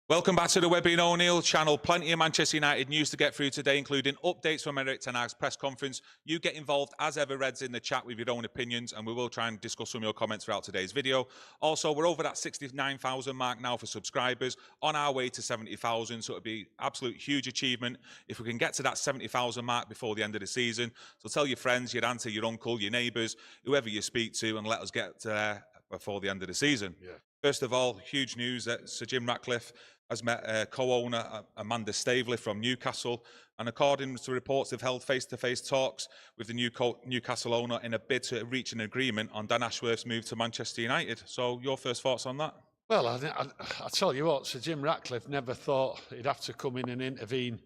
Welcome back to the Webby O'Neill channel. Plenty of Manchester United news to get through today, including updates from Erik Ten Hag's press conference. You get involved, as ever, Reds, in the chat with your own opinions, and we will try and discuss some of your comments throughout today's video. Also, we're over that 69,000 mark now for subscribers, on our way to 70,000, so it'll be absolute huge achievement if we can get to that 70,000 mark before the end of the season. So tell your friends, your auntie, your uncle, your neighbours, whoever you speak to, and let us get there before the end of the season. Yeah. First of all, huge news that Sir Jim Ratcliffe has met co-owner Amanda Staveley from Newcastle, and according to reports, they've held face-to-face talks with the Newcastle owner in a bid to reach an agreement on Dan Ashworth's move to Manchester United. So, your first thoughts on that? Well, I tell you what, Sir Jim Ratcliffe never thought he'd have to come in and intervene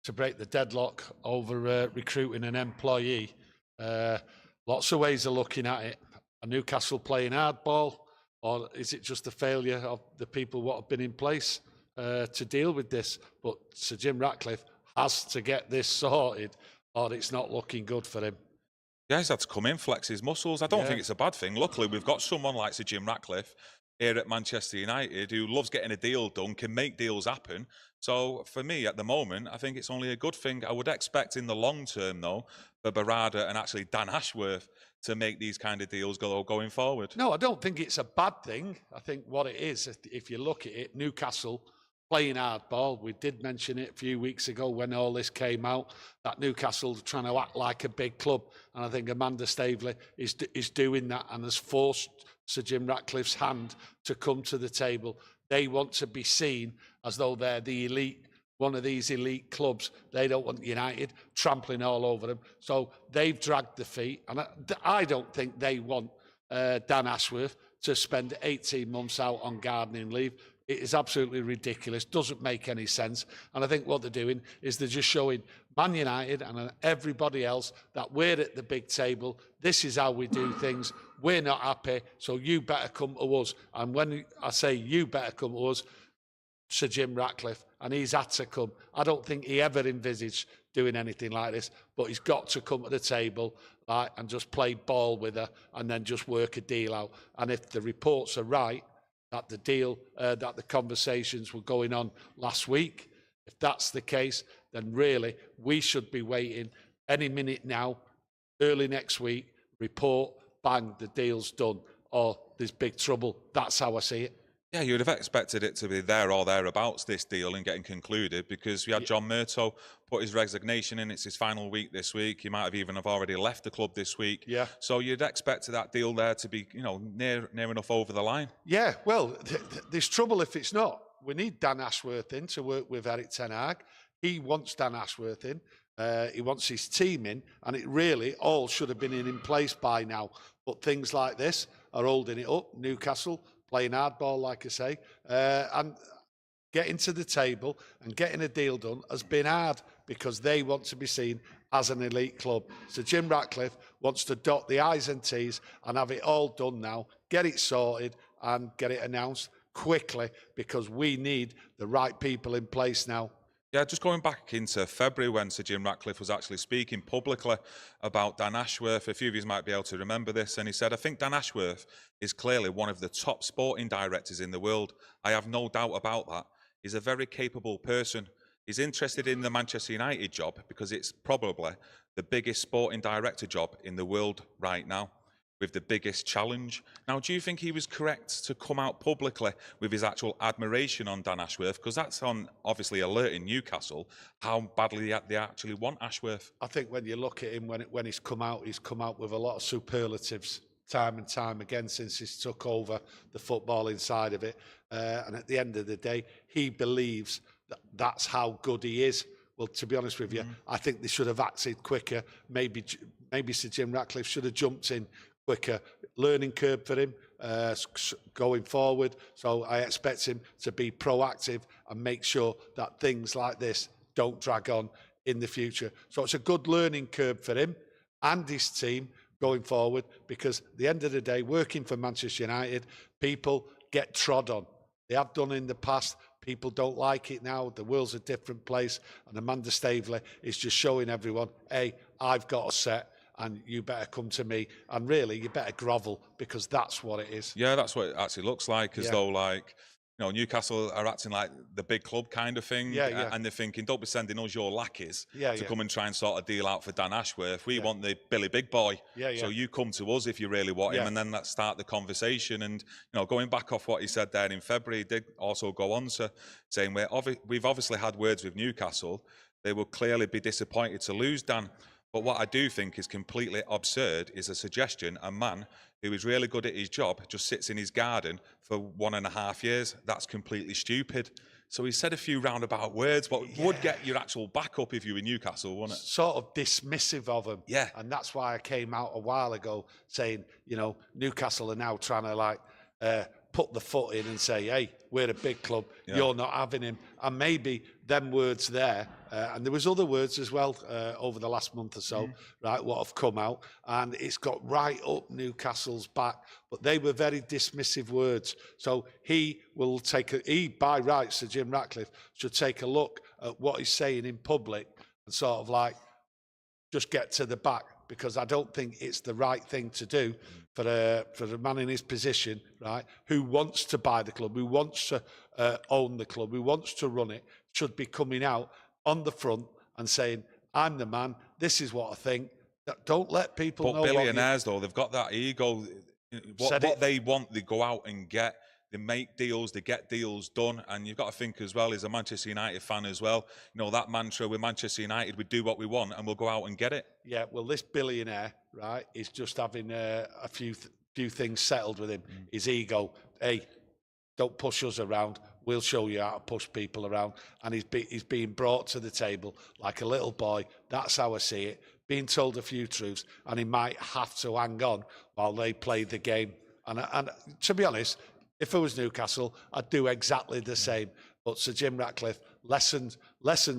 to break the deadlock over recruiting an employee. Lots of ways of looking at it. Are Newcastle playing hardball, or is it just the failure of the people what have been in place to deal with this? But Sir Jim Ratcliffe has to get this sorted, or it's not looking good for him. Yeah, he's had to come in, flex his muscles. I don't think it's a bad thing. Luckily, we've got someone like Sir Jim Ratcliffe here at Manchester United who loves getting a deal done, can make deals happen. So for me, at the moment, I think it's only a good thing. I would expect in the long term, though, for Barada and actually Dan Ashworth to make these kind of deals going forward. No, I don't think it's a bad thing. I think what it is, if you look at it, Newcastle playing hardball. We did mention it a few weeks ago when all this came out, that Newcastle are trying to act like a big club. And I think Amanda Staveley is doing that and has forced Sir Jim Ratcliffe's hand to come to the table. They want to be seen as though they're the elite, one of these elite clubs. They don't want United trampling all over them. So they've dragged the feet. And I don't think they want Dan Ashworth to spend 18 months out on gardening leave. It is absolutely ridiculous, doesn't make any sense. And I think what they're doing is they're just showing Man United and everybody else that we're at the big table. This is how we do things. We're not happy, so you better come to us. And when I say you better come to us, Sir Jim Ratcliffe, and he's had to come. I don't think he ever envisaged doing anything like this, but he's got to come to the table and just play ball with her and then just work a deal out. And if the reports are right, that the deal, that the conversations were going on last week, if that's the case, then really we should be waiting any minute now, early next week, report, bang, the deal's done, or there's big trouble. That's how I see it. Yeah, you would have expected it to be there or thereabouts, this deal, and getting concluded, because we had John Murtough put his resignation in. It's his final week this week. He might have even already left the club this week. Yeah. So you'd expect that deal there to be, near enough over the line. Yeah, well, there's trouble if it's not. We need Dan Ashworth in to work with Erik Ten Hag. He wants Dan Ashworth in. He wants his team in, and it really all should have been in place by now. But things like this are holding it up. Newcastle playing hardball, like I say, and getting to the table and getting a deal done has been hard because they want to be seen as an elite club. So Jim Ratcliffe wants to dot the I's and T's and have it all done now, get it sorted and get it announced quickly, because we need the right people in place now. Yeah, just going back into February when Sir Jim Ratcliffe was actually speaking publicly about Dan Ashworth, a few of you might be able to remember this, and he said, I think Dan Ashworth is clearly one of the top sporting directors in the world. I have no doubt about that. He's a very capable person. He's interested in the Manchester United job because it's probably the biggest sporting director job in the world right now, with the biggest challenge. Now, do you think he was correct to come out publicly with his actual admiration on Dan Ashworth? Because that's on, obviously, alerting Newcastle how badly they actually want Ashworth. I think when you look at him, when he's come out with a lot of superlatives time and time again since he's took over the footballing side of it. And at the end of the day, he believes that that's how good he is. Well, to be honest with you, I think they should have acted quicker. Maybe Sir Jim Ratcliffe should have jumped in quicker. Learning curve for him going forward. So I expect him to be proactive and make sure that things like this don't drag on in the future. So it's a good learning curve for him and his team going forward, because at the end of the day, working for Manchester United, people get trod on. They have done in the past. People don't like it now. The world's a different place. And Amanda Staveley is just showing everyone, hey, I've got a set, and you better come to me. And really, you better grovel, because that's what it is. Yeah, that's what it actually looks like, as though, like, Newcastle are acting like the big club kind of thing. And they're thinking, don't be sending us your lackeys to come and try and sort a deal out for Dan Ashworth. We want the Billy Big Boy. So you come to us if you really want him, and then let's start the conversation. And, going back off what he said there in February, he did also go on to saying we've obviously had words with Newcastle. They will clearly be disappointed to lose Dan. But what I do think is completely absurd is a suggestion a man who is really good at his job just sits in his garden for 1.5 years. That's completely stupid. So he said a few roundabout words, but would get your actual backup if you were Newcastle, wouldn't it? Sort of dismissive of him. Yeah. And that's why I came out a while ago saying, Newcastle are now trying to put the foot in and say, hey, we're a big club, you're not having him. And maybe them words there, and there was other words as well over the last month or so, right, what have come out, and it's got right up Newcastle's back, but they were very dismissive words. So he will by rights, Sir Jim Ratcliffe, should take a look at what he's saying in public and sort of just get to the back, because I don't think it's the right thing to do for a man in his position, right, who wants to buy the club, who wants to own the club, who wants to run it, should be coming out on the front and saying, I'm the man, this is what I think. Don't let people know. But billionaires, though, they've got that ego. What they want, they go out and get. They make deals, they get deals done. And you've got to think as well, as a Manchester United fan as well, that mantra with Manchester United, we do what we want and we'll go out and get it. Yeah, well, this billionaire, right, is just having a few things settled with him. His ego, hey, don't push us around. We'll show you how to push people around. And he's being brought to the table like a little boy. That's how I see it. Being told a few truths, and he might have to hang on while they play the game. And to be honest, if I was Newcastle, I'd do exactly the same. But Sir Jim Ratcliffe, lessons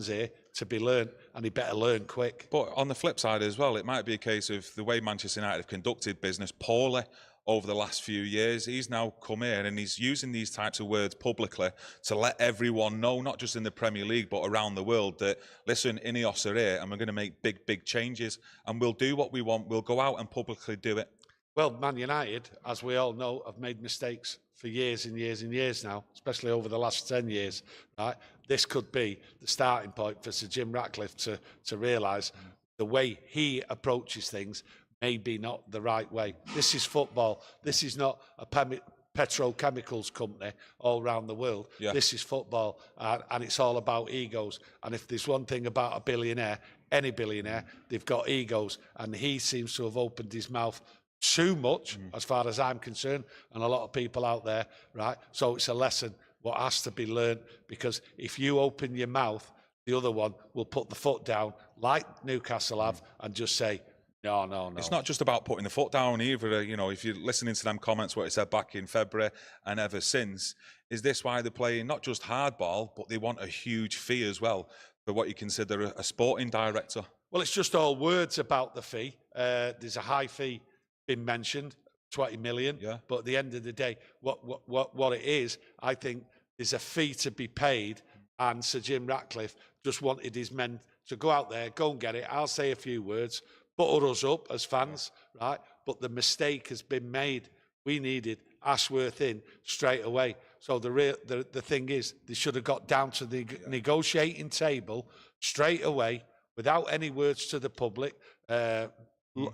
here to be learned, and he better learn quick. But on the flip side as well, it might be a case of the way Manchester United have conducted business poorly over the last few years. He's now come in and he's using these types of words publicly to let everyone know, not just in the Premier League, but around the world, that, listen, INEOS are here and we're going to make big, big changes and we'll do what we want. We'll go out and publicly do it. Well, Man United, as we all know, have made mistakes for years and years and years now, especially over the last 10 years. Right? This could be the starting point for Sir Jim Ratcliffe to realise the way he approaches things may be not the right way. This is football. This is not a petrochemicals company all around the world. Yeah. This is football, and it's all about egos. And if there's one thing about a billionaire, any billionaire, they've got egos, and he seems to have opened his mouth too much, as far as I'm concerned, and a lot of people out there, right? So it's a lesson what has to be learned, because if you open your mouth, the other one will put the foot down, like Newcastle have, and just say, no. It's not just about putting the foot down either. If you're listening to them comments, what he said back in February and ever since, is this why they're playing not just hardball, but they want a huge fee as well for what you consider a sporting director? Well, it's just all words about the fee. There's a high fee been mentioned, 20 million. Yeah. But at the end of the day, what it is, I think there's a fee to be paid, and Sir Jim Ratcliffe just wanted his men to go out there, go and get it. I'll say a few words, butter us up as fans, right? But the mistake has been made. We needed Ashworth in straight away. So the thing is, they should have got down to the negotiating table straight away without any words to the public.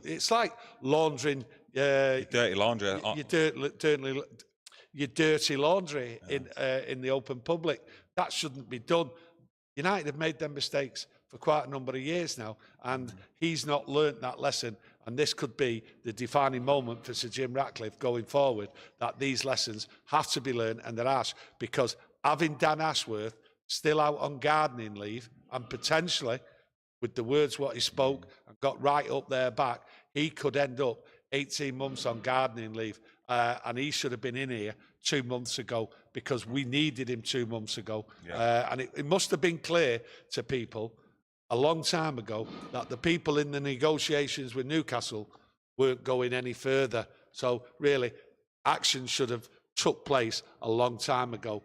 It's like laundering dirty laundry. Your dirty laundry in the open public. That shouldn't be done. United have made them mistakes for quite a number of years now, and he's not learnt that lesson. And this could be the defining moment for Sir Jim Ratcliffe going forward, that these lessons have to be learned, and they're harsh, because having Dan Ashworth still out on gardening leave, and potentially, with the words what he spoke and got right up their back, he could end up 18 months on gardening leave. And he should have been in here 2 months ago, because we needed him 2 months ago. Yeah. And it must have been clear to people a long time ago that the people in the negotiations with Newcastle weren't going any further. So really, action should have took place a long time ago.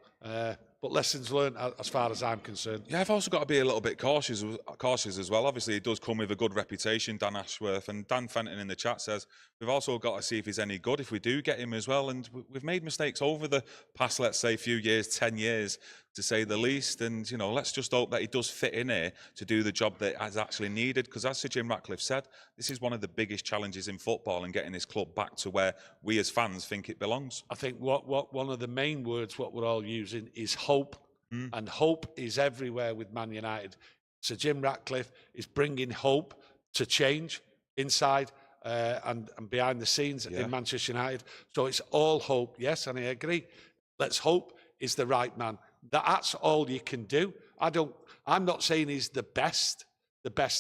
but lessons learned as far as I'm concerned. Yeah, I've also got to be a little bit cautious as well. Obviously, it does come with a good reputation, Dan Ashworth. And Dan Fenton in the chat says, we've also got to see if he's any good if we do get him as well. And we've made mistakes over the past, let's say, few years, 10 years, to say the least. And, you know, let's just hope that he does fit in here to do the job that is actually needed. Because as Sir Jim Ratcliffe said, this is one of the biggest challenges in football and getting this club back to where we as fans think it belongs. I think what one of the main words, what we're all using, is hope. And hope is everywhere with Man United. Sir Jim Ratcliffe is bringing hope to change inside and behind the scenes in Manchester United. So it's all hope, yes, and I agree. Let's hope is the right man. That's all you can do. I'm not saying he's the best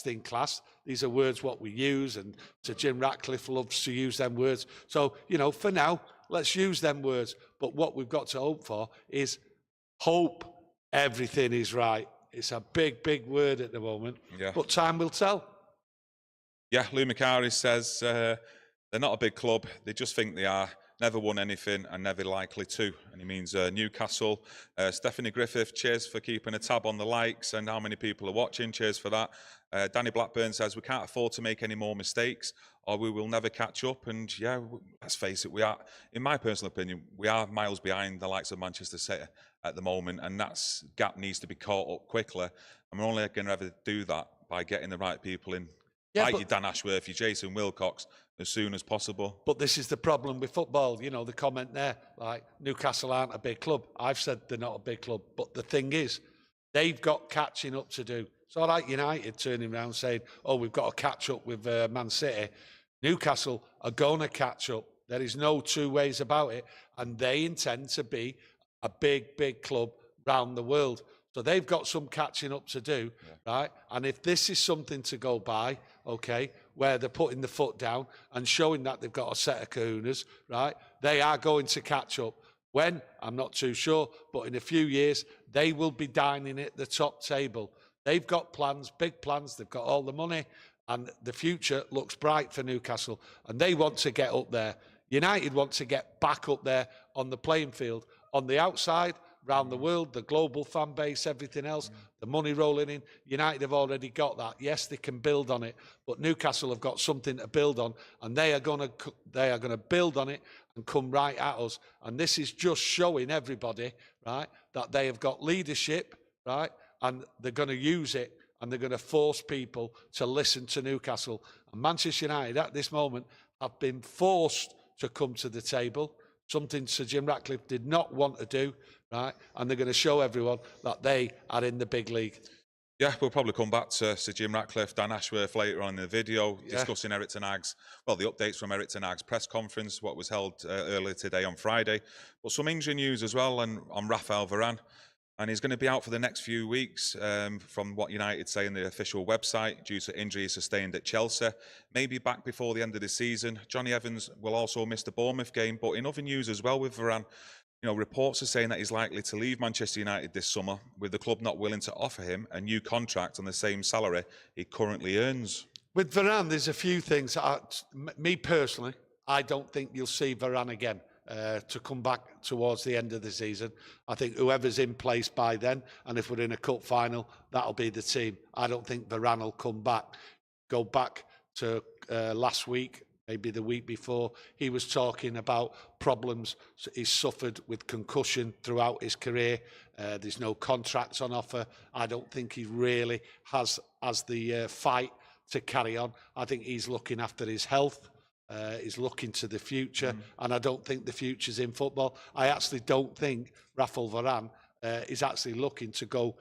in class. These are words what we use, and Sir Jim Ratcliffe loves to use them words. So, you know, for now, let's use them words. But what we've got to hope for is hope everything is right. It's a big, big word at the moment, but time will tell. Yeah, Lou Macari says they're not a big club. They just think they are. Never won anything and never likely to. And he means Newcastle. Stephanie Griffith, cheers for keeping a tab on the likes and how many people are watching. Cheers for that. Danny Blackburn says, we can't afford to make any more mistakes or we will never catch up. And yeah, let's face it, we are, in my personal opinion, we are miles behind the likes of Manchester City at the moment, and that gap needs to be caught up quickly. And we're only going to ever do that by getting the right people in, like your Dan Ashworth, your Jason Wilcox, as soon as possible. But this is the problem with football. You know, the comment there, like, Newcastle aren't a big club. I've said they're not a big club. But the thing is, they've got catching up to do. It's all right, United turning around saying, oh, we've got to catch up with Man City. Newcastle are going to catch up. There is no two ways about it. And they intend to be a big, big club round the world. So they've got some catching up to do, right? And if this is something to go by, okay, where they're putting the foot down and showing that they've got a set of kahunas, right, they are going to catch up. When? I'm not too sure, but in a few years, they will be dining at the top table. They've got plans, big plans, they've got all the money, and the future looks bright for Newcastle, and they want to get up there. United want to get back up there on the playing field. On the outside, around the world, the global fan base, everything else, the money rolling in. United have already got that. Yes, they can build on it, but Newcastle have got something to build on, and they are going to build on it and come right at us. And this is just showing everybody, right, that they have got leadership, right, and they're going to use it, and they're going to force people to listen to Newcastle. And Manchester United at this moment have been forced to come to the table, something Sir Jim Ratcliffe did not want to do, right? And they're going to show everyone that they are in the big league. Yeah, we'll probably come back to Sir Jim Ratcliffe, Dan Ashworth later on in the video, discussing Erik Ten Hag's, well, the updates from Erik Ten Hag's press conference, what was held earlier today on Friday. But some injury news as well on Raphael Varane. And he's going to be out for the next few weeks, from what United say in the official website, due to injury sustained at Chelsea. Maybe back before the end of the season. Johnny Evans will also miss the Bournemouth game. But in other news as well with Varane, you know, reports are saying that he's likely to leave Manchester United this summer, with the club not willing to offer him a new contract on the same salary he currently earns. With Varane, there's a few things. Me personally, I don't think you'll see Varane again. To come back towards the end of the season. I think whoever's in place by then, and if we're in a cup final, that'll be the team. I don't think Varane will come back. Go back to last week, maybe the week before, he was talking about problems he's suffered with concussion throughout his career. There's no contracts on offer. I don't think he really has the fight to carry on. I think he's looking after his health. Is looking to the future, and I don't think the future's in football. I actually don't think Raphael Varane is actually looking to go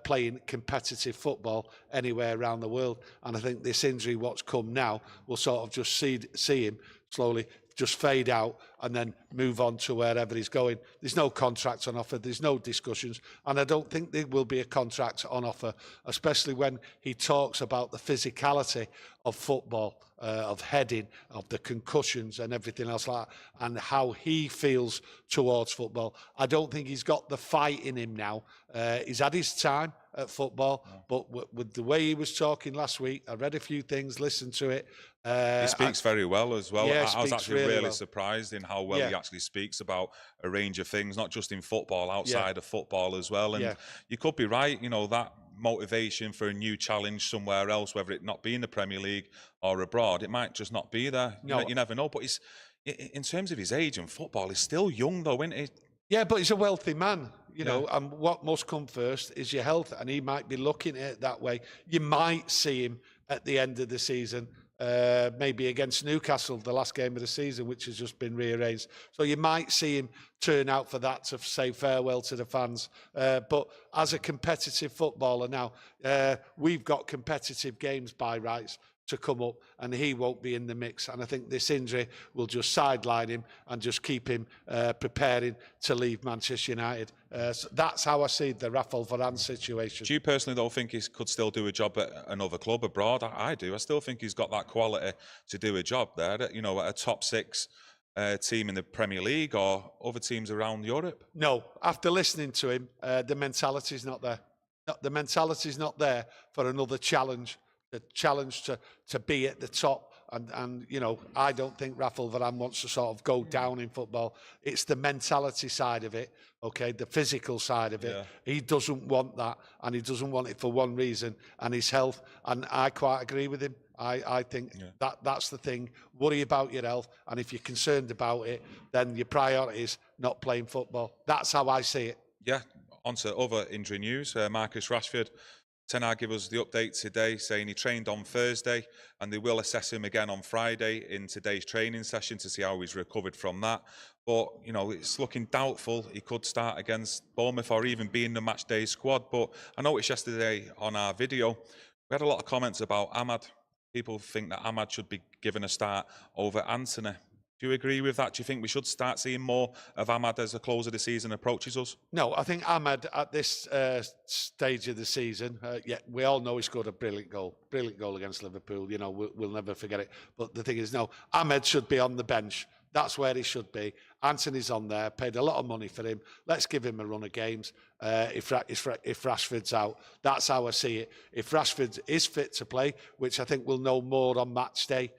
playing competitive football anywhere around the world. And I think this injury, what's come now, will sort of just see him slowly just fade out and then move on to wherever he's going. There's no contract on offer, there's no discussions, and I don't think there will be a contract on offer, especially when he talks about the physicality of football. of heading, of the concussions and everything else like that, and how he feels towards football. I don't think he's got the fight in him now. He's had his time at football, but with the way he was talking last week, I read a few things, listened to it. He speaks very well as well. Yeah, I was actually really well. surprised in how well he actually speaks about a range of things, not just in football, outside of football as well. And you could be right, you know, that motivation for a new challenge somewhere else, whether it not be in the Premier League or abroad, it might just not be there. No. You never know. But he's, in terms of his age and football, he's still young though, isn't he? Yeah, but he's a wealthy man, you know, and what must come first is your health, and he might be looking at it that way. You might see him at the end of the season, maybe against Newcastle, the last game of the season, which has just been rearranged. So you might see him turn out for that to say farewell to the fans. But as a competitive footballer now, we've got competitive games by rights to come up, and he won't be in the mix. And I think this injury will just sideline him and just keep him preparing to leave Manchester United. So that's how I see the Raphael Varane situation. Do you personally, though, think he could still do a job at another club abroad? I do. I still think he's got that quality to do a job there, you know, at a top 6 team in the Premier League or other teams around Europe. No, after listening to him, the mentality's not there. The mentality's not there for another challenge. The challenge to be at the top, and you know, I don't think Raphael Varane wants to sort of go down in football. It's the mentality side of it, okay, the physical side of it. Yeah. He doesn't want that, and he doesn't want it for one reason, and his health. And I quite agree with him. I think that's the thing. Worry about your health, and if you're concerned about it, then your priority is not playing football. That's how I see it. Yeah. On to other injury news. Marcus Rashford. Ten Hag gave us the update today, saying he trained on Thursday and they will assess him again on Friday in today's training session to see how he's recovered from that. But, you know, it's looking doubtful he could start against Bournemouth or even be in the match day squad. But I noticed yesterday on our video, we had a lot of comments about Ahmad. People think that Ahmad should be given a start over Antony. Do you agree with that? Do you think we should start seeing more of Ahmad as the close of the season approaches us? No, I think Ahmad at this stage of the season, we all know he scored a brilliant goal against Liverpool. You know, we'll never forget it. But the thing is, no, Ahmad should be on the bench. That's where he should be. Antony's on there, paid a lot of money for him. Let's give him a run of games. If Rashford's out, that's how I see it. If Rashford is fit to play, which I think we'll know more on match day,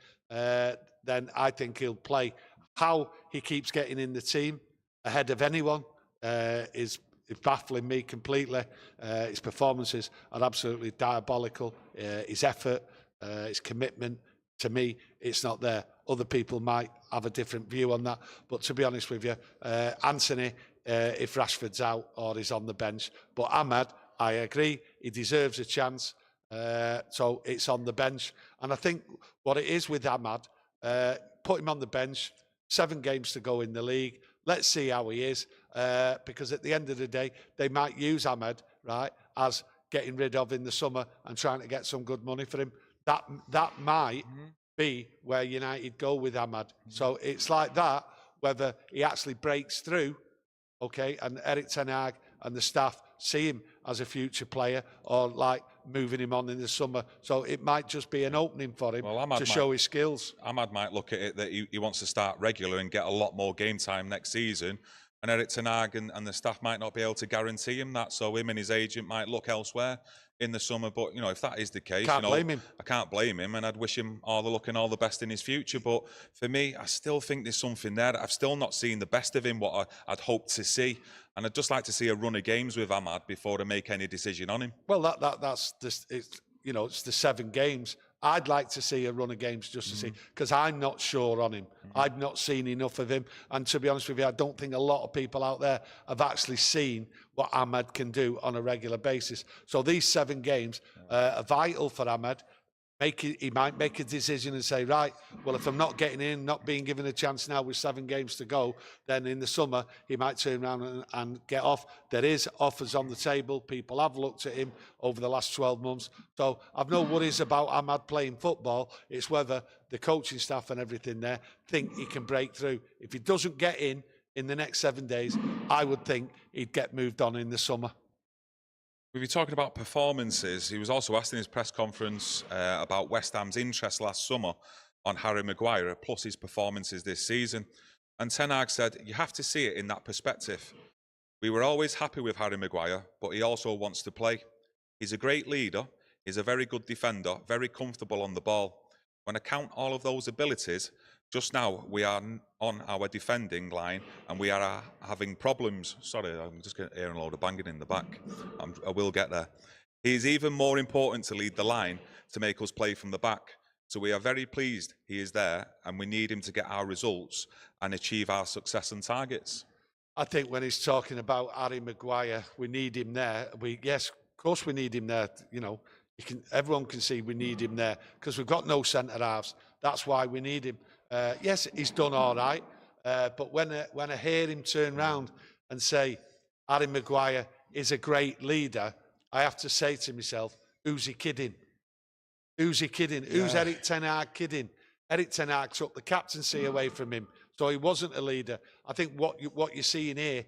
then I think he'll play. How he keeps getting in the team ahead of anyone is baffling me completely. His performances are absolutely diabolical. His effort, his commitment, to me, it's not there. Other people might have a different view on that. But to be honest with you, Antony, if Rashford's out or is on the bench. But Ahmad, I agree, he deserves a chance. So it's on the bench. And I think what it is with Ahmad, put him on the bench, 7 games to go in the league. Let's see how he is, because at the end of the day, they might use Ahmad, right, as getting rid of in the summer and trying to get some good money for him. That might be where United go with Ahmad. So it's like that, whether he actually breaks through, okay, and Erik Ten Hag and the staff see him as a future player, or like moving him on in the summer. So it might just be an opening for him to show his skills. Ahmad might look at it that he wants to start regular and get a lot more game time next season. And Erik Ten Hag and the staff might not be able to guarantee him that. So him and his agent might look elsewhere in the summer. But, you know, if that is the case, blame him. I can't blame him, and I'd wish him all the luck and all the best in his future. But for me, I still think there's something there that I've still not seen the best of him, what I'd hoped to see. And I'd just like to see a run of games with Ahmad before I make any decision on him. Well, that's it's the 7 games. I'd like to see a run of games just to see, because I'm not sure on him. I've not seen enough of him. And to be honest with you, I don't think a lot of people out there have actually seen what Ahmad can do on a regular basis. So these 7 games are vital for Ahmad. He might make a decision and say, right, well, if I'm not getting in, not being given a chance now with 7 games to go, then in the summer, he might turn around and get off. There is offers on the table. People have looked at him over the last 12 months. So I've no worries about Ahmad playing football. It's whether the coaching staff and everything there think he can break through. If he doesn't get in the next 7 days, I would think he'd get moved on in the summer. We've been talking about performances. He was also asked in his press conference about West Ham's interest last summer. on Harry Maguire, plus his performances this season. And Ten Hag said, you have to see it in that perspective. We were always happy with Harry Maguire, but he also wants to play. He's a great leader. He's a very good defender, very comfortable on the ball. When I count all of those abilities, just now we are on our defending line and we are having problems. Sorry, I'm just hearing a load of banging in the back. I will get there. He's even more important to lead the line to make us play from the back. So we are very pleased he is there and we need him to get our results and achieve our success and targets. I think when he's talking about Harry Maguire, we need him there. Yes, of course we need him there. You know, everyone can see we need him there because we've got no centre halves. That's why we need him. Yes, he's done all right, but when I hear him turn round and say Harry Maguire is a great leader, I have to say to myself, who's he kidding? Who's he kidding? Yeah. Who's Erik Ten Hag kidding? Erik Ten Hag took the captaincy away from him, so he wasn't a leader. I think what you're seeing here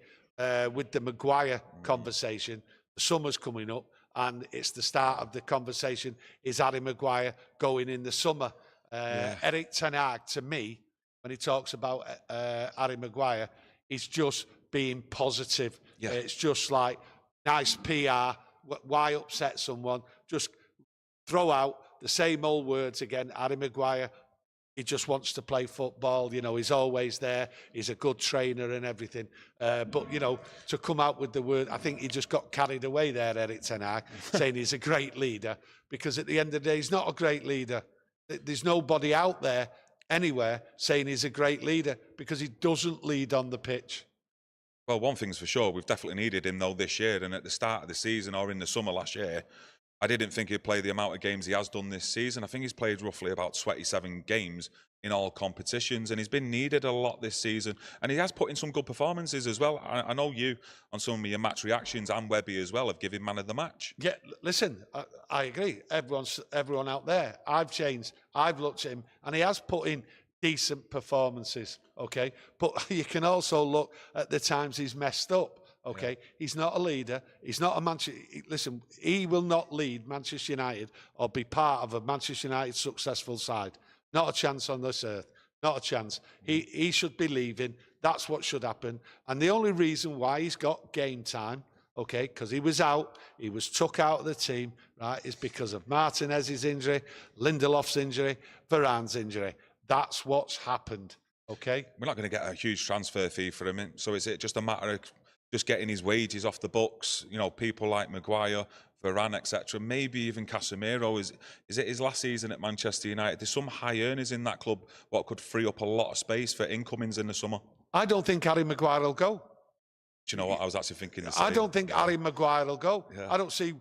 with the Maguire conversation, the summer's coming up, and it's the start of the conversation. Is Harry Maguire going in the summer? Erik Ten Hag, to me, when he talks about Harry Maguire, he's just being positive. Yeah. It's just like nice PR. Why upset someone? Just throw out the same old words again. Harry Maguire, he just wants to play football. You know, he's always there. He's a good trainer and everything. But, you know, to come out with the word, I think he just got carried away there, Erik Ten Hag, saying he's a great leader. Because at the end of the day, he's not a great leader. There's nobody out there anywhere saying he's a great leader because he doesn't lead on the pitch. Well, one thing's for sure, we've definitely needed him, though, this year. And at the start of the season or in the summer last year, I didn't think he'd play the amount of games he has done this season. I think he's played roughly about 27 games in all competitions, and he's been needed a lot this season. And he has put in some good performances as well. I know you, on some of your match reactions, and Webby as well, have given man of the match. Yeah, listen, I agree. Everyone out there, I've changed. I've looked at him, and he has put in decent performances, okay? But you can also look at the times he's messed up. Okay, yeah. He's not a leader. He's not a Manchester. Listen, he will not lead Manchester United or be part of a Manchester United successful side. Not a chance on this earth. Not a chance. He should be leaving. That's what should happen. And the only reason why he's got game time, okay, because he was out, he was took out of the team, right, is because of Martinez's injury, Lindelof's injury, Varane's injury. That's what's happened. Okay, we're not going to get a huge transfer fee for him. So is it just a matter of just getting his wages off the books? You know, people like Maguire, Varane, etc. Maybe even Casemiro. Is it his last season at Manchester United? There's some high earners in that club what could free up a lot of space for incomings in the summer. I don't think Harry Maguire will go. Do you know what? I was actually thinking the same. I don't think Harry Maguire will go. Yeah. I don't see,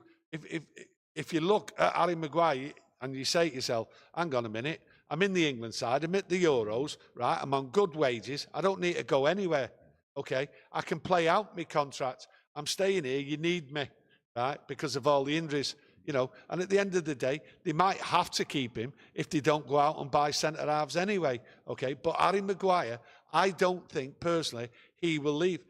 if you look at Harry Maguire and you say to yourself, hang on a minute, I'm in the England side, I'm at the Euros, right? I'm on good wages. I don't need to go anywhere. Okay, I can play out my contract. I'm staying here. You need me, right? Because of all the injuries, you know. And at the end of the day, they might have to keep him if they don't go out and buy centre halves anyway. Okay, but Harry Maguire, I don't think personally he will leave.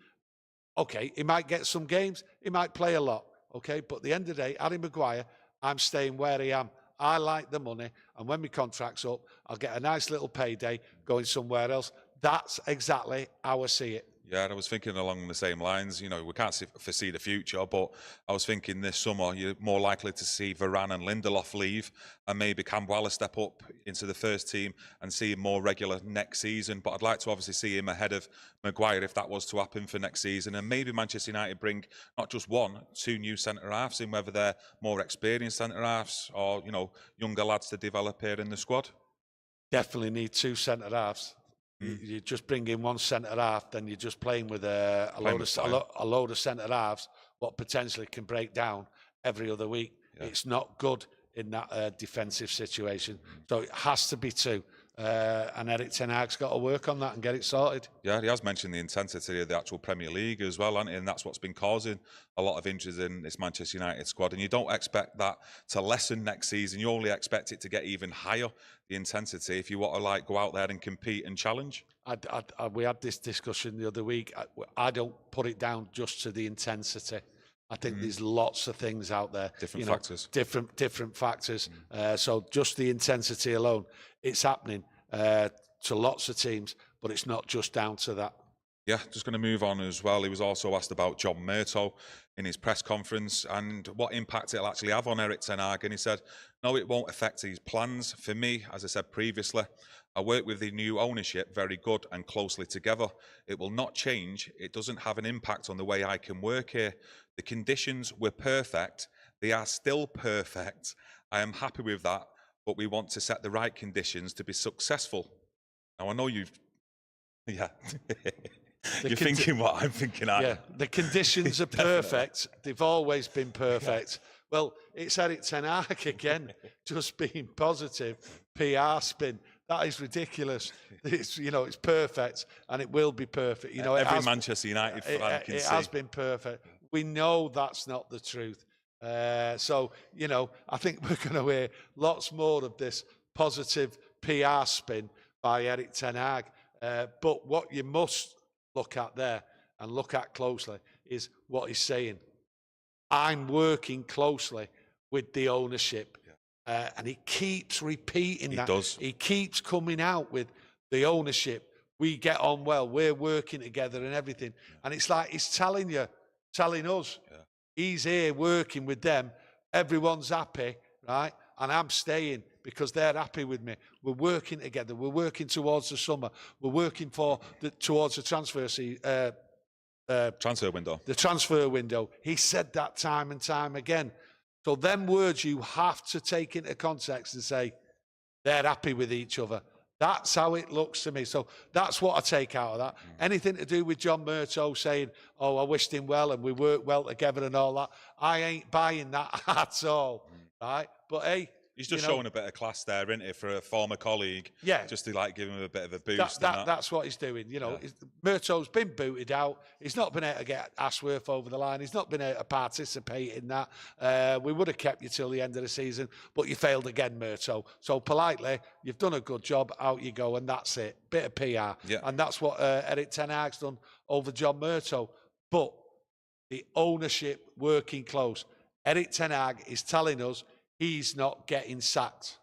Okay, he might get some games. He might play a lot. Okay, but at the end of the day, Harry Maguire, I'm staying where I am. I like the money, and when my contract's up, I'll get a nice little payday going somewhere else. That's exactly how I see it. Yeah, I was thinking along the same lines. You know, we can't foresee the future, but I was thinking this summer you're more likely to see Varane and Lindelof leave, and maybe Campbell step up into the first team and see him more regular next season. But I'd like to obviously see him ahead of Maguire if that was to happen for next season, and maybe Manchester United bring not just one, two new centre halves in, whether they're more experienced centre halves or younger lads to develop here in the squad. Definitely need two centre halves. You just bring in one centre half, then you're just playing with a load of centre halves, what potentially can break down every other week. Yeah. It's not good in that defensive situation. So it has to be two. And Erik Ten Hag's got to work on that and get it sorted. Yeah, he has mentioned the intensity of the actual Premier League as well, hasn't he? And that's what's been causing a lot of injuries in this Manchester United squad. And you don't expect that to lessen next season. You only expect it to get even higher, the intensity, if you want to go out there and compete and challenge. We had this discussion the other week. I don't put it down just to the intensity. I think there's lots of things out there. Factors. Different factors. So just the intensity alone, it's happening. to lots of teams, but it's not just down to that. Yeah, just going to move on as well. He was also asked about John Murtough in his press conference and what impact it'll actually have on Erik Ten Hag. And he said, no, it won't affect his plans. For me, as I said previously, I work with the new ownership very good and closely together. It will not change. It doesn't have an impact on the way I can work here. The conditions were perfect. They are still perfect. I am happy with that, but we want to set the right conditions to be successful. Now, I know you've... Yeah. You're thinking what I'm thinking. Yeah, the conditions are perfect. They've always been perfect. Well, it's Erik Ten Hag again, just being positive. PR spin. That is ridiculous. It's, you know, it's perfect, and it will be perfect. You know, every Manchester United fan can see. It has been perfect. We know that's not the truth. So, you know, I think we're going to hear lots more of this positive PR spin by Erik Ten Hag. But what you must look at there and look at closely is what he's saying. I'm working closely with the ownership. And he keeps repeating that. He does. He keeps coming out with the ownership. We get on well. We're working together and everything. And it's like he's telling us, he's here working with them. Everyone's happy, right? And I'm staying because they're happy with me. We're working together. We're working towards the summer. We're working towards the transfer window. The transfer window. He said that time and time again. So them words you have to take into context and say they're happy with each other. That's how it looks to me. So that's what I take out of that. Anything to do with John Murtough saying, oh, I wished him well and we worked well together and all that, I ain't buying that at all, right? But hey, he's just showing a bit of class there, isn't he, for a former colleague? Yeah. Just to like give him a bit of a boost. That's what he's doing. You know, Murtaugh's been booted out. He's not been able to get Ashworth over the line. He's not been able to participate in that. We would have kept you till the end of the season, but you failed again, Murtough. So politely, you've done a good job. Out you go, and that's it. Bit of PR. Yeah. And that's what Erik Ten Hag's done over John Murtough. But the ownership working close. Erik Ten Hag is telling us he's not getting sacked.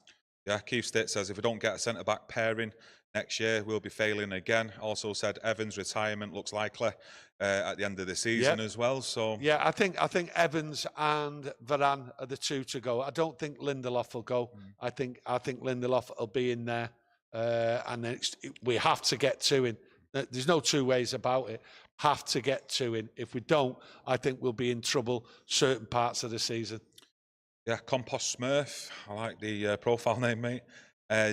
Yeah, Keith Stitt says if we don't get a centre-back pairing next year, we'll be failing again. Also said Evans' retirement looks likely at the end of the season as well. So yeah, I think Evans and Varane are the two to go. I don't think Lindelof will go. I think Lindelof will be in there, and we have to get to him. There's no two ways about it. Have to get to him. If we don't, I think we'll be in trouble certain parts of the season. Yeah, Compost Smurf. I like the profile name, mate.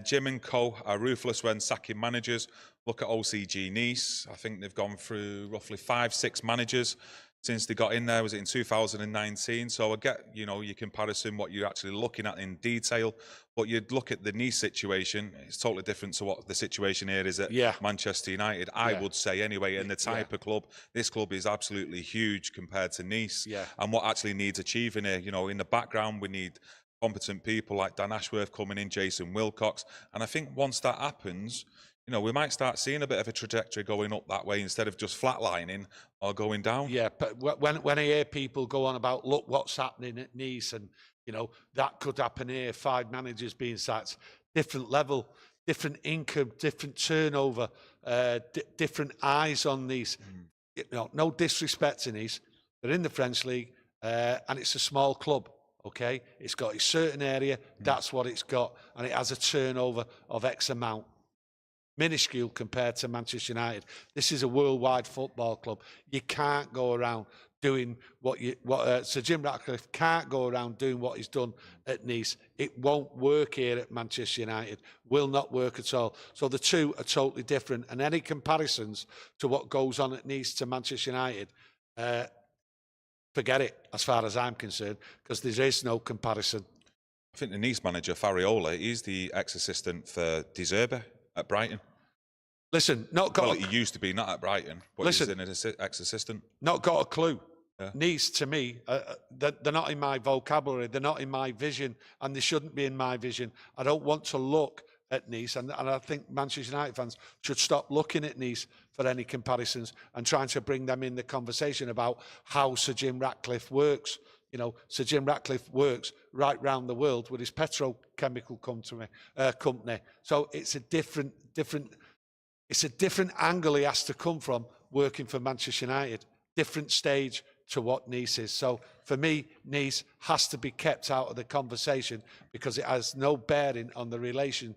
Jim and co are ruthless when sacking managers. Look at OCG Nice. I think they've gone through roughly 5-6 managers since they got in there. Was it in 2019? So I get, you know, your comparison, what you're actually looking at in detail. But you'd look at the Nice situation, it's totally different to what the situation here is at Manchester United, I would say anyway. And the type of club, this club is absolutely huge compared to Nice. And what actually needs achieving here, you know, in the background, we need competent people like Dan Ashworth coming in, Jason Wilcox. And I think once that happens, you know, we might start seeing a bit of a trajectory going up that way instead of just flatlining or going down. Yeah, but when I hear people go on about, look what's happening at Nice and, you know, that could happen here, 5 managers being sacked, different level, different income, different turnover, different eyes on these. You know, no disrespect to Nice. They're in the French League and it's a small club, okay? It's got a certain area, that's what it's got, and it has a turnover of X amount. Minuscule compared to Manchester United. This is a worldwide football club. You can't go around doing what Sir Jim Ratcliffe can't go around doing what he's done at Nice. It won't work here at Manchester United. Will not work at all. So the two are totally different. And any comparisons to what goes on at Nice to Manchester United, forget it as far as I'm concerned, because there is no comparison. I think the Nice manager, Fariola, he's the ex-assistant for De Zerbi at Brighton. Listen, he used to be, not at Brighton, but he's an ex-assistant. Not got a clue. Nice, to me, they're not in my vocabulary, they're not in my vision, and they shouldn't be in my vision. I don't want to look at Nice, and I think Manchester United fans should stop looking at Nice for any comparisons and trying to bring them in the conversation about how Sir Jim Ratcliffe works. Sir Jim Ratcliffe works right round the world with his petrochemical company. So it's a different angle he has to come from working for Manchester United. Different stage to what Nice is. So for me, Nice has to be kept out of the conversation because it has no bearing on the relationship,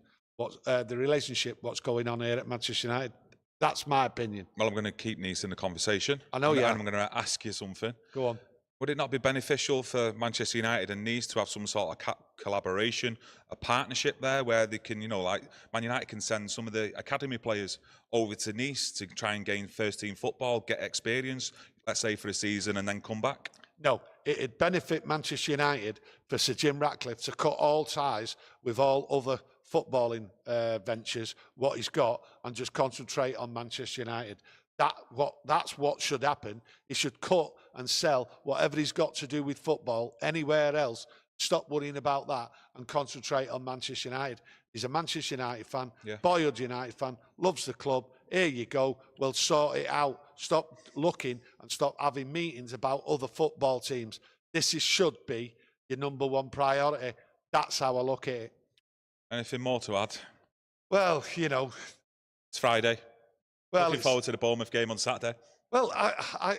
what's going on here at Manchester United. That's my opinion. Well, I'm going to keep Nice in the conversation. I know, yeah. And I'm going to ask you something. Go on. Would it not be beneficial for Manchester United and Nice to have some sort of collaboration, a partnership there where they can, like Man United can send some of the academy players over to Nice to try and gain first-team football, get experience, let's say for a season, and then come back? No, it'd benefit Manchester United for Sir Jim Ratcliffe to cut all ties with all other footballing ventures, what he's got, and just concentrate on Manchester United. That's what should happen. He should cut and sell whatever he's got to do with football anywhere else. Stop worrying about that and concentrate on Manchester United. He's a Manchester United fan, boyhood United fan, loves the club. Here you go. We'll sort it out. Stop looking and stop having meetings about other football teams. Should be your number one priority. That's how I look at it. Anything more to add? Well, it's Friday. Well, looking forward to the Bournemouth game on Saturday. Well, I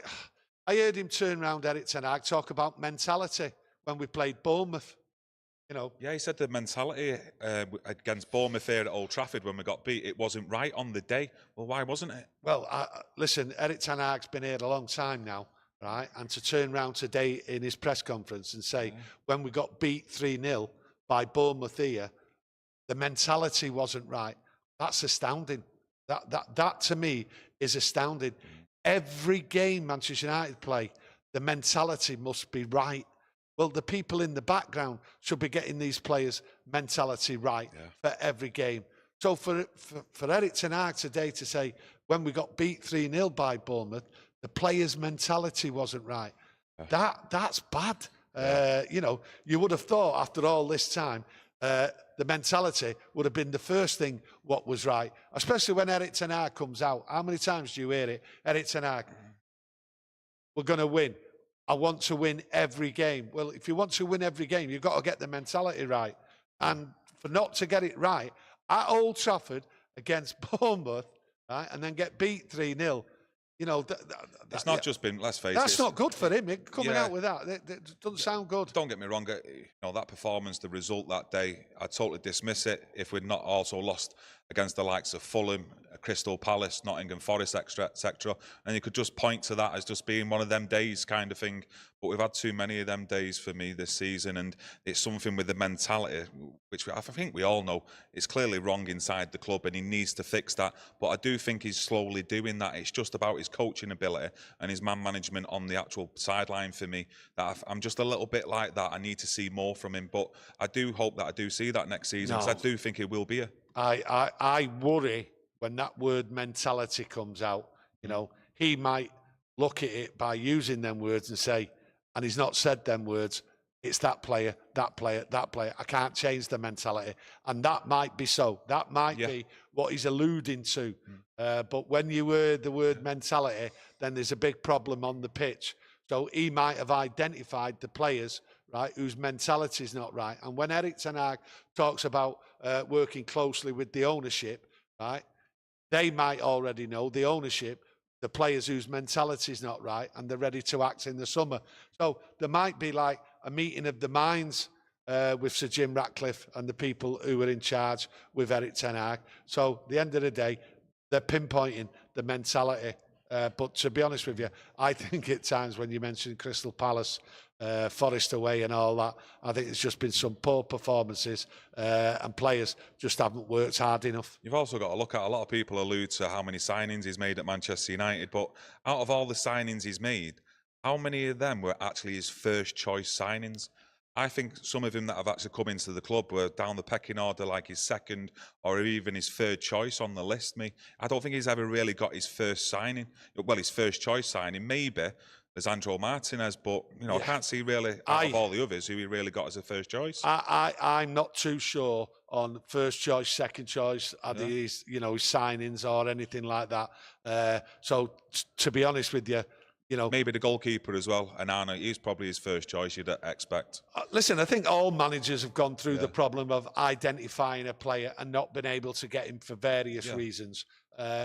heard him turn around Erik Ten Hag talk about mentality when we played Bournemouth. Yeah, he said the mentality against Bournemouth here at Old Trafford when we got beat, it wasn't right on the day. Well, why wasn't it? Well, listen, Erik Ten Hag's been here a long time now, right? And to turn around today in his press conference and say, when we got beat 3-0 by Bournemouth here, the mentality wasn't right. That's astounding. That to me is astounding. Every game Manchester United play, the mentality must be right. Well, the people in the background should be getting these players' mentality right for every game. So for Erik Ten Hag today to say, when we got beat 3-0 by Bournemouth, the players' mentality wasn't right. That's bad. You would have thought after all this time, the mentality would have been the first thing what was right, especially when Erik Ten Hag comes out. How many times do you hear it? Erik Ten Hag, we're going to win. I want to win every game. Well, if you want to win every game, you've got to get the mentality right. And for not to get it right at Old Trafford against Bournemouth, right, and then get beat 3-0, it's not just been, let's face it. That's not good for him, coming out with that. It doesn't sound good. Don't get me wrong, that performance, the result that day, I totally dismiss it if we'd not also lost against the likes of Fulham, Crystal Palace, Nottingham Forest, etc. And you could just point to that as just being one of them days kind of thing. But we've had too many of them days for me this season, and it's something with the mentality, which I think we all know is clearly wrong inside the club, and he needs to fix that. But I do think he's slowly doing that. It's just about his coaching ability and his man management on the actual sideline for me. That I'm just a little bit like that. I need to see more from him, but I do hope that I do see that next season, because I do think he will be here. I worry when that word mentality comes out. He might look at it by using them words and say, and he's not said them words, it's that player, that player, that player. I can't change the mentality. And that might be so. That might be what he's alluding to. But when you heard the word mentality, then there's a big problem on the pitch. So he might have identified the players, right, whose mentality is not right. And when Erik Ten Hag talks about working closely with the ownership, right, they might already know, the ownership, the players whose mentality is not right, and they're ready to act in the summer. So there might be like a meeting of the minds with Sir Jim Ratcliffe and the people who are in charge with Erik Ten Hag. So at the end of the day, they're pinpointing the mentality. But to be honest with you, I think at times when you mention Crystal Palace, Forest away and all that, I think it's just been some poor performances and players just haven't worked hard enough. You've also got to look at, a lot of people allude to how many signings he's made at Manchester United, but out of all the signings he's made, how many of them were actually his first choice signings? I think some of them that have actually come into the club were down the pecking order, like his second or even his third choice on the list. I don't think he's ever really got his first signing. Well, his first choice signing, maybe Lisandro Martinez, but I can't see really out of all the others who he really got as a first choice. I'm not too sure on first choice, second choice, his signings or anything like that. So to be honest with you, you know. Maybe the goalkeeper as well, and Anna, he's probably his first choice, you'd expect. Listen, I think all managers have gone through the problem of identifying a player and not been able to get him for various reasons.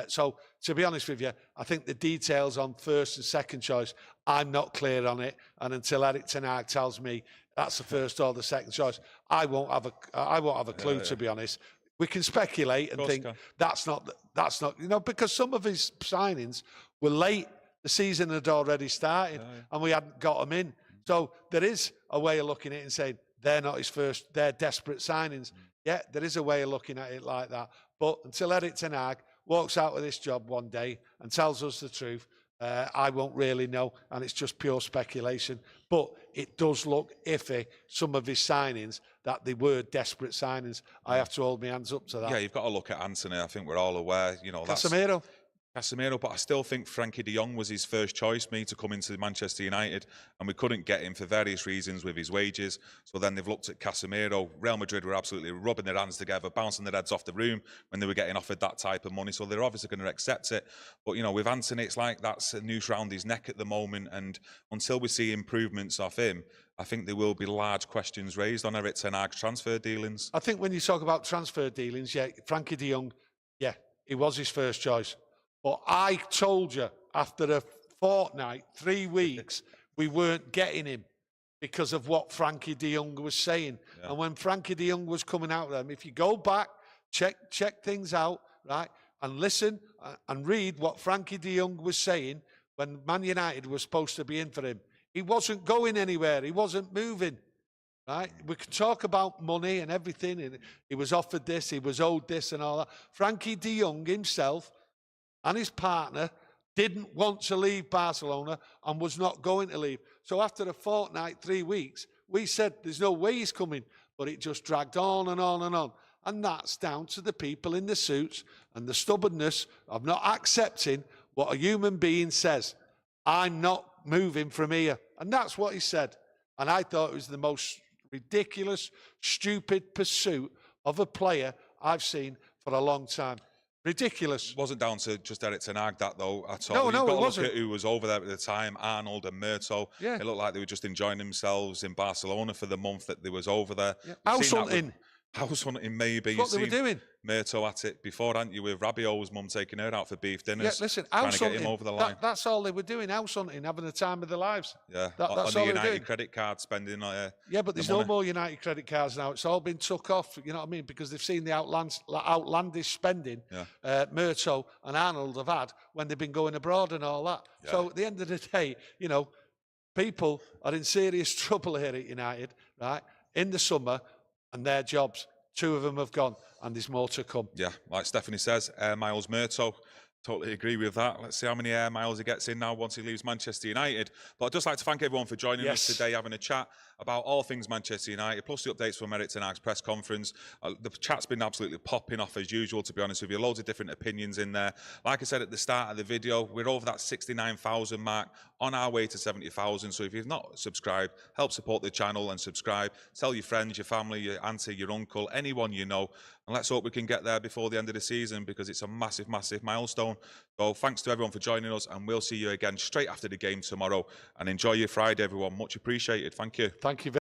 So, to be honest with you, I think the details on first and second choice, I'm not clear on it. And until Erik Ten Hag tells me that's the first or the second choice, I won't have a clue, to be honest. We can speculate and think that's not, you know, because some of his signings were late. The season had already started and we hadn't got them in. So there is a way of looking at it and saying they're not his first, they're desperate signings. Yeah, there is a way of looking at it like that. But until Erik Ten Hag walks out of this job one day and tells us the truth, I won't really know, and it's just pure speculation. But it does look iffy, some of his signings, that they were desperate signings. I have to hold my hands up to that. Yeah, you've got to look at Antony. I think we're all aware. You know, Casemiro, but I still think Frankie de Jong was his first choice, to come into Manchester United, and we couldn't get him for various reasons with his wages. So then they've looked at Casemiro. Real Madrid were absolutely rubbing their hands together, bouncing their heads off the room when they were getting offered that type of money. So they're obviously going to accept it. But, you know, with Antony, it's like that's a noose round his neck at the moment. And until we see improvements off him, I think there will be large questions raised on Erik Ten Hag's transfer dealings. I think when you talk about transfer dealings, Frankie de Jong, he was his first choice. But I told you after a fortnight, 3 weeks, we weren't getting him because of what Frankie de Jong was saying. And when Frankie de Jong was coming out of them, if you go back, check things out, right, and listen and read what Frankie de Jong was saying when Man United was supposed to be in for him, he wasn't going anywhere. He wasn't moving. Right? We can talk about money and everything. And he was offered this, he was owed this and all that. Frankie de Jong himself and his partner didn't want to leave Barcelona and was not going to leave. So after a fortnight, 3 weeks, we said there's no way he's coming. But it just dragged on and on and on. And that's down to the people in the suits and the stubbornness of not accepting what a human being says. I'm not moving from here. And that's what he said. And I thought it was the most ridiculous, stupid pursuit of a player I've seen for a long time. Ridiculous. It wasn't down to just Erik Ten Hag, that though, at all. No, it wasn't. Look at who was over there at the time, Arnold and Murto. Yeah. It looked like they were just enjoying themselves in Barcelona for the month that they was over there. Yeah. House hunting, maybe. That's what they were doing. Murto at it before, hadn't you, with Rabiot's mum taking her out for beef dinners. Yeah, listen, trying to get him over the line. That's all they were doing, house hunting, having the time of their lives. Yeah, that's on all the they were United credit card spending. Yeah, but there's no more United credit cards now. It's all been took off, you know what I mean? Because they've seen the outlandish spending Murto and Arnold have had when they've been going abroad and all that. Yeah. So at the end of the day, you know, people are in serious trouble here at United, right? In the summer, and their jobs. 2 of them have gone, and there's more to come. Yeah, like Stephanie says, Air Miles Murto. Totally agree with that. Let's see how many air miles he gets in now once he leaves Manchester United. But I'd just like to thank everyone for joining us today, having a chat about all things Manchester United, plus the updates from Erik Ten Hag's press conference. The chat's been absolutely popping off as usual, to be honest with you. Loads of different opinions in there. Like I said at the start of the video, we're over that 69,000 mark, on our way to 70,000. So if you've not subscribed, help support the channel and subscribe. Tell your friends, your family, your auntie, your uncle, anyone you know. And let's hope we can get there before the end of the season, because it's a massive, massive milestone. So thanks to everyone for joining us, and we'll see you again straight after the game tomorrow. And enjoy your Friday, everyone. Much appreciated. Thank you. Thank you very much.